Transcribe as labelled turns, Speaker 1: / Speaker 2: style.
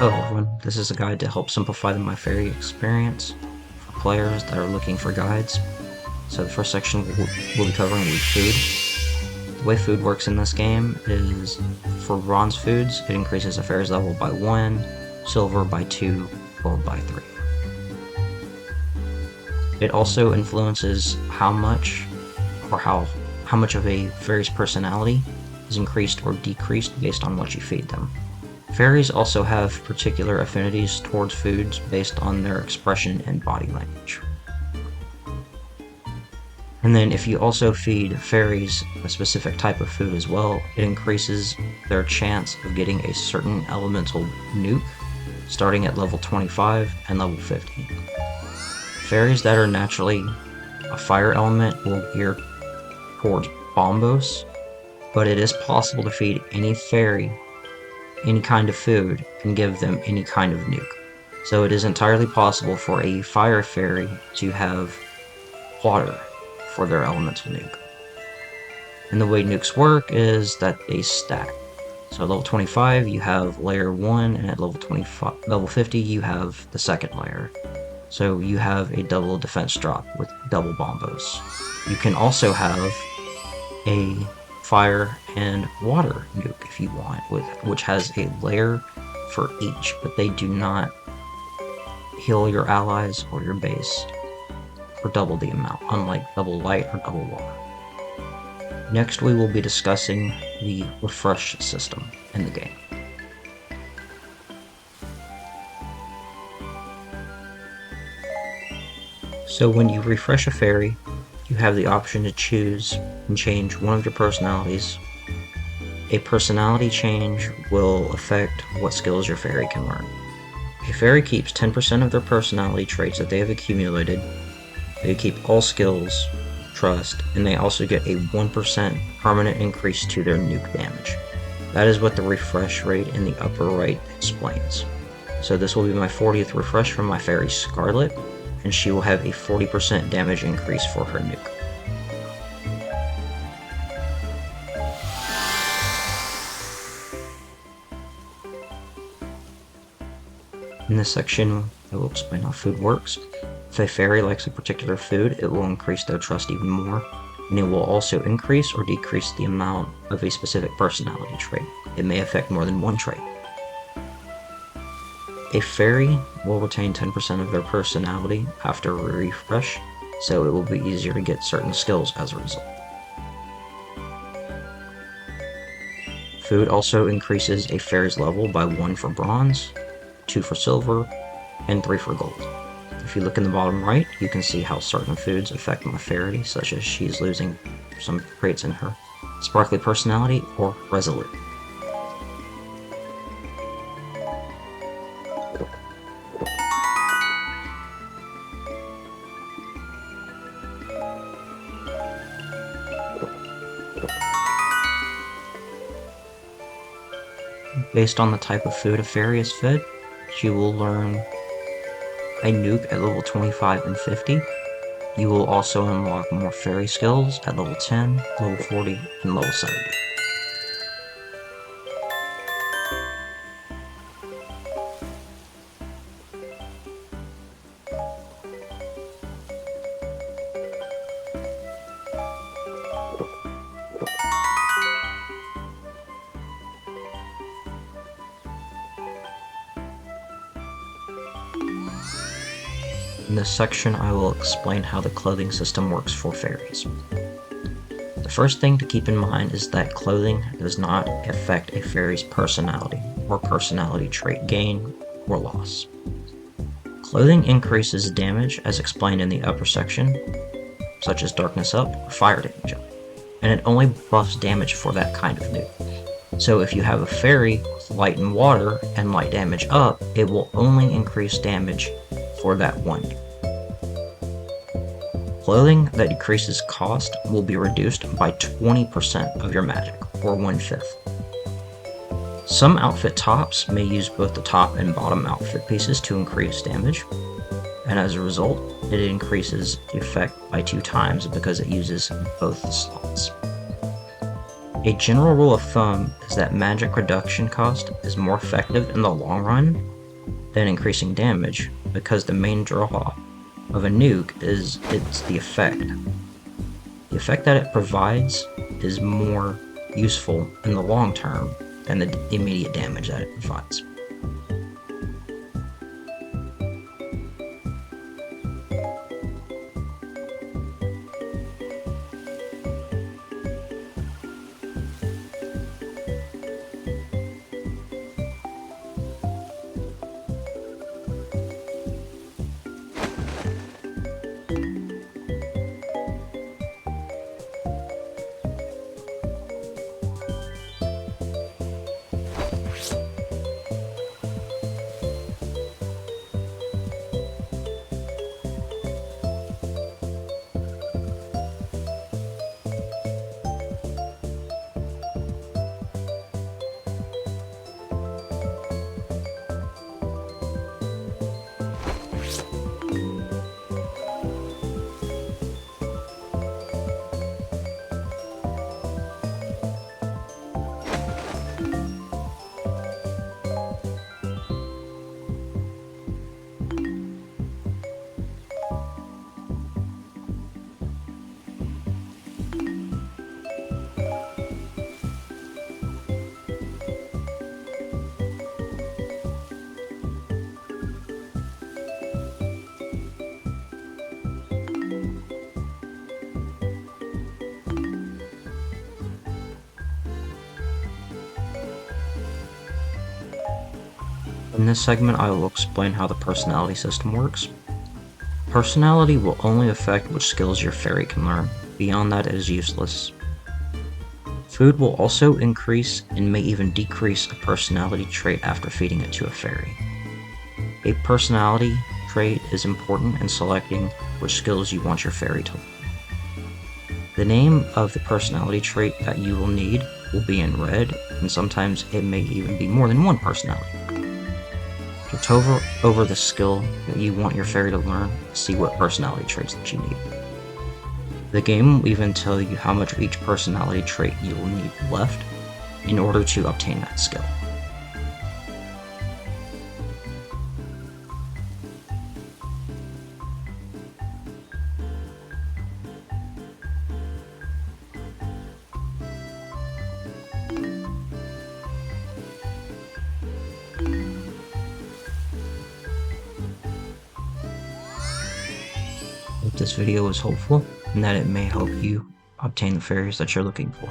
Speaker 1: Hello everyone, this is a guide to help simplify the My Fairy experience for players that are looking for guides. So the first section we'll be covering will be food. The way food works in this game is for bronze foods, it increases a fairy's level by 1, silver by 2, gold by 3. It also influences how much of a fairy's personality is increased or decreased based on what you feed them. Fairies also have particular affinities towards foods based on their expression and body language. And then if you also feed fairies a specific type of food as well, it increases their chance of getting a certain elemental nuke starting at level 25 and level 50. Fairies that are naturally a fire element will gear towards bombos, but it is possible to feed any fairy any kind of food and give them any kind of nuke. So it is entirely possible for a fire fairy to have water for their elemental nuke. And the way nukes work is that they stack. So at level 25 you have layer 1, and at level 50 you have the second layer. So you have a double defense drop with double bombos. You can also have a fire and water nuke if you want, which has a layer for each, but they do not heal your allies or your base for double the amount, unlike double light or double water. Next we will be discussing the refresh system in the game. So when you refresh a fairy, you have the option to choose and change one of your personalities. A personality change will affect what skills your fairy can learn. A fairy keeps 10% of their personality traits that they have accumulated. They keep all skills, trust, and they also get a 1% permanent increase to their nuke damage. That is what the refresh rate in the upper right explains. So this will be my 40th refresh from my fairy Scarlet, and she will have a 40% damage increase for her nuke. In this section, I will explain how food works. If a fairy likes a particular food, it will increase their trust even more, and it will also increase or decrease the amount of a specific personality trait. It may affect more than one trait. A fairy will retain 10% of their personality after a refresh, so it will be easier to get certain skills as a result. Food also increases a fairy's level by 1 for bronze, 2 for silver, and 3 for gold. If you look in the bottom right, you can see how certain foods affect my fairy, such as she's losing some traits in her sparkly personality or resolute. Based on the type of food a fairy is fed, she will learn a nuke at level 25 and 50. You will also unlock more fairy skills at level 10, level 40, and level 70. In this section, I will explain how the clothing system works for fairies. The first thing to keep in mind is that clothing does not affect a fairy's personality or personality trait gain or loss. Clothing increases damage as explained in the upper section, such as darkness up or fire damage up, and it only buffs damage for that kind of nuke. So if you have a fairy with light and water and light damage up, it will only increase damage for that one. Clothing that decreases cost will be reduced by 20% of your magic, or 1/5. Some outfit tops may use both the top and bottom outfit pieces to increase damage, and as a result, it increases the effect by 2 times because it uses both the slots. A general rule of thumb is that magic reduction cost is more effective in the long run than increasing damage, because the main draw of a nuke is it's the effect. The effect that it provides is more useful in the long term than the immediate damage that it provides. In this segment, I will explain how the personality system works. Personality will only affect which skills your fairy can learn. Beyond that, it is useless. Food will also increase and may even decrease a personality trait after feeding it to a fairy. A personality trait is important in selecting which skills you want your fairy to learn. The name of the personality trait that you will need will be in red, and sometimes it may even be more than one personality. To hover over the skill that you want your fairy to learn, see what personality traits that you need. The game will even tell you how much of each personality trait you will need left in order to obtain that skill. Hope this video was helpful and that it may help you obtain the fairies that you're looking for.